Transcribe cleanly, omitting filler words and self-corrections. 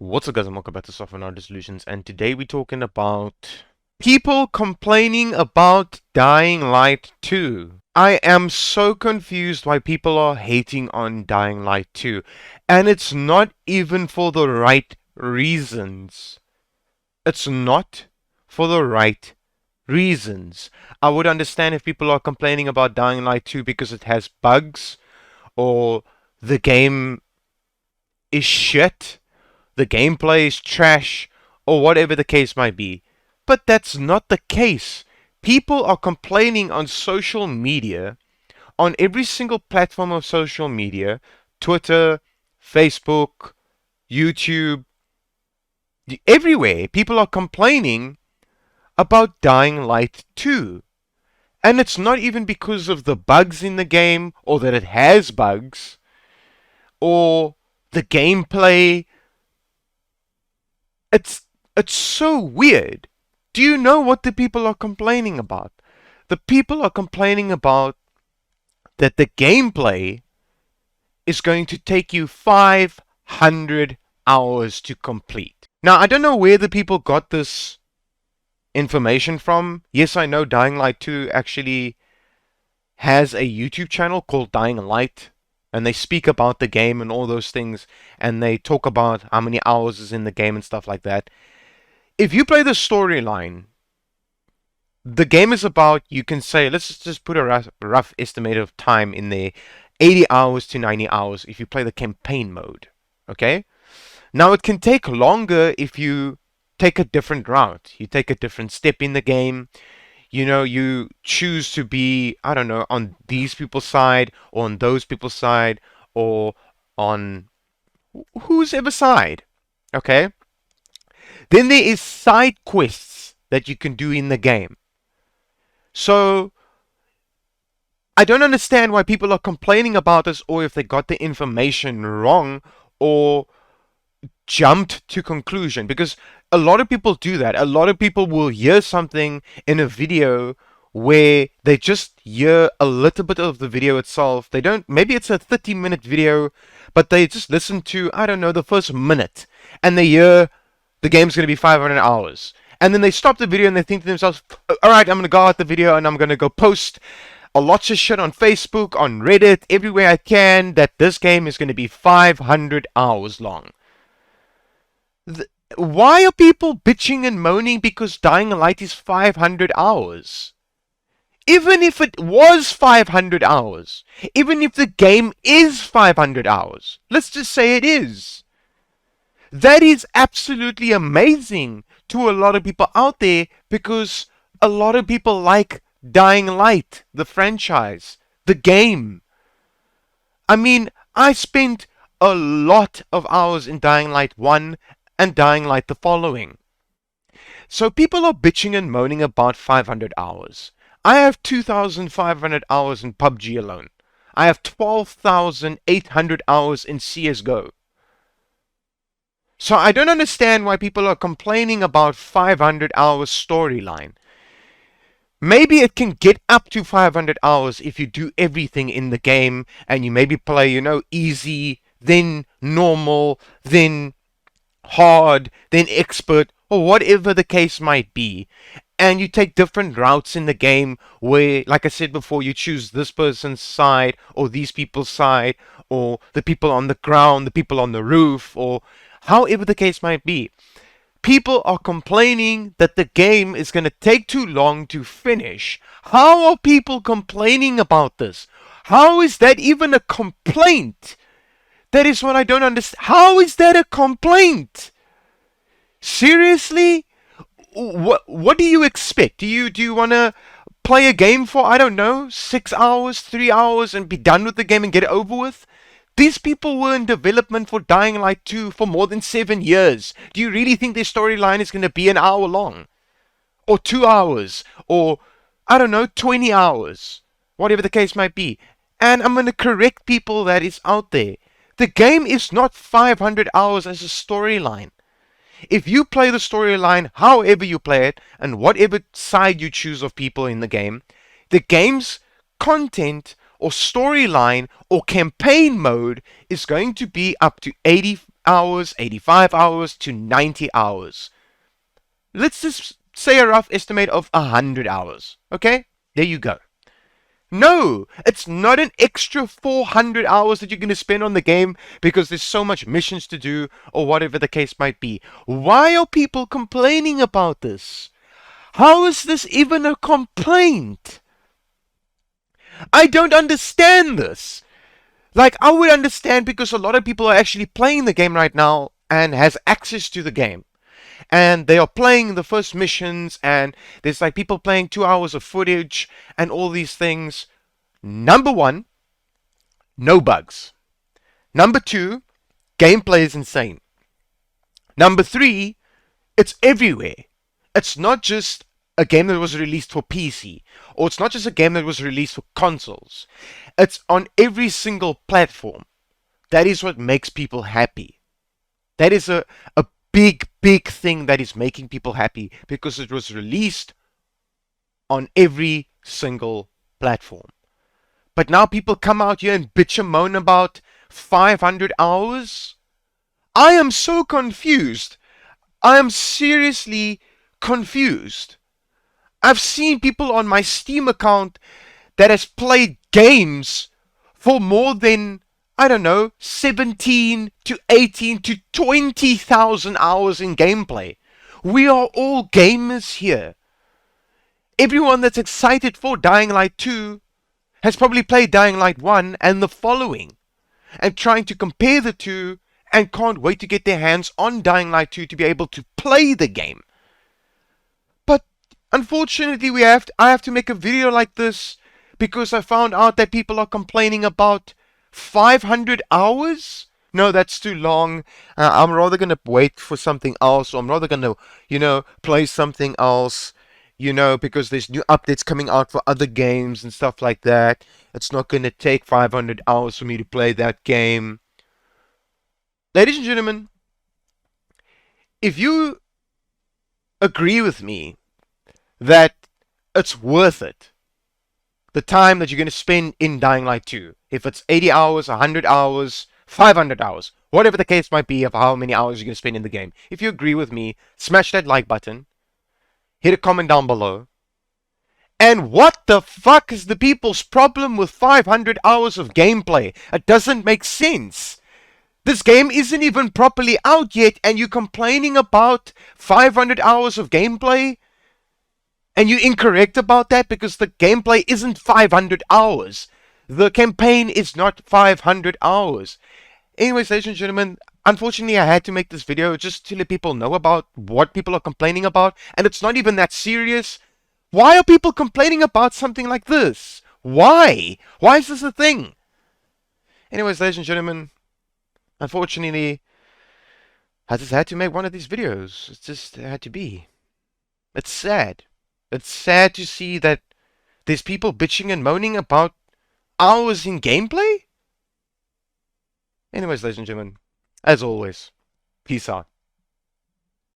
What's up guys, and welcome back to Software and Art Solutions, and today we're talking about people complaining about Dying Light 2. I am so confused why people are hating on Dying Light 2, and it's not even for the right reasons. It's not for the right reasons. I would understand if people are complaining about Dying Light 2 because it has bugs, or the game is shit, the gameplay is trash, or whatever the case might be. But that's not the case. People are complaining on social media, on every single platform of social media, Twitter, Facebook, YouTube, everywhere. People are complaining about Dying Light 2. And it's not even because of the bugs in the game, or that it has bugs, or the gameplay. It's so weird. Do you know what the people are complaining about? The people are complaining about that the gameplay is going to take you 500 hours to complete. Now, I don't know where the people got this information from. Yes, I know Dying Light 2 actually has a YouTube channel called Dying Light, and they speak about the game and all those things, and they talk about how many hours is in the game and stuff like that. If you play the storyline, the game is about, you can say, let's just put a rough estimate of time in there, 80 hours to 90 hours if you play the campaign mode. Okay? Now, it can take longer if you take a different route. You take a different step in the game. You know, you choose to be, I don't know, on these people's side, or on those people's side, or on whose ever side. Okay? Then there is side quests that you can do in the game. So, I don't understand why people are complaining about this, or if they got the information wrong, or jumped to conclusion. Because a lot of people do that. A lot of people will hear something in a video where they just hear a little bit of the video itself. They don't, maybe it's a 30-minute video, but they just listen to, I don't know, the first minute, and they hear the game's going to be 500 hours. And then they stop the video and they think to themselves, alright, I'm going to go out the video and I'm going to go post a lots of shit on Facebook, on Reddit, everywhere I can, that this game is going to be 500 hours long. Why are people bitching and moaning because Dying Light is 500 hours? Even if it was 500 hours, even if the game is 500 hours, let's just say it is. That is absolutely amazing to a lot of people out there, because a lot of people like Dying Light, the franchise, the game. I mean, I spent a lot of hours in Dying Light 1 and Dying Light the following. So people are bitching and moaning about 500 hours. I have 2,500 hours in PUBG alone. I have 12,800 hours in CSGO. So I don't understand why people are complaining about 500 hours storyline. Maybe it can get up to 500 hours if you do everything in the game, and you maybe play, you know, easy, then normal, then hard, then expert, or whatever the case might be. And you take different routes in the game where, like I said before, you choose this person's side, or these people's side, or the people on the ground, the people on the roof, or however the case might be. People are complaining that the game is going to take too long to finish. How are people complaining about this? How is that even a complaint? That is what I don't understand. How is that a complaint? Seriously? What do you expect? Do you want to play a game for, I don't know, 6 hours, 3 hours, and be done with the game and get it over with? These people were in development for Dying Light 2 for more than 7 years. Do you really think their storyline is going to be an hour long? Or 2 hours? Or, I don't know, 20 hours? Whatever the case might be. And I'm going to correct people that is out there. The game is not 500 hours as a storyline. If you play the storyline however you play it, and whatever side you choose of people in the game's content or storyline or campaign mode is going to be up to 80 hours, 85 hours to 90 hours. Let's just say a rough estimate of 100 hours. Okay? There you go. No, it's not an extra 400 hours that you're going to spend on the game because there's so much missions to do or whatever the case might be. Why are people complaining about this? How is this even a complaint? I don't understand this. Like, I would understand because a lot of people are actually playing the game right now and has access to the game. And they are playing the first missions, and there's like people playing 2 hours of footage and all these things. Number one, no bugs. Number two, gameplay is insane. Number three, it's everywhere. It's not just a game that was released for PC, or it's not just a game that was released for consoles. It's on every single platform. That is what makes people happy. That is a big, big thing that is making people happy because it was released on every single platform. But now people come out here and bitch and moan about 500 hours? I am so confused. I am seriously confused. I've seen people on my Steam account that has played games for more than, I don't know, 17 to 18 to 20,000 hours in gameplay. We are all gamers here. Everyone that's excited for Dying Light 2 has probably played Dying Light 1 and the following, and trying to compare the two and can't wait to get their hands on Dying Light 2 to be able to play the game. But unfortunately I have to make a video like this because I found out that people are complaining about 500 hours? No, that's too long. I'm rather going to wait for something else, or I'm rather going to, play something else, because there's new updates coming out for other games and stuff like that. It's not going to take 500 hours for me to play that game. Ladies and gentlemen, if you agree with me that it's worth it, the time that you're going to spend in Dying Light 2, if it's 80 hours, 100 hours, 500 hours, whatever the case might be of how many hours you're going to spend in the game, if you agree with me, smash that like button, hit a comment down below. And what the fuck is the people's problem with 500 hours of gameplay? It doesn't make sense. This game isn't even properly out yet, and you're complaining about 500 hours of gameplay? And you're incorrect about that because the gameplay isn't 500 hours. The campaign is not 500 hours. Anyways, ladies and gentlemen, unfortunately I had to make this video just to let people know about what people are complaining about. And it's not even that serious. Why are people complaining about something like this? Why? Why is this a thing? Anyways, ladies and gentlemen, unfortunately, I just had to make one of these videos. It just had to be. It's sad. It's sad to see that there's people bitching and moaning about hours in gameplay. Anyways, ladies and gentlemen, as always, peace out.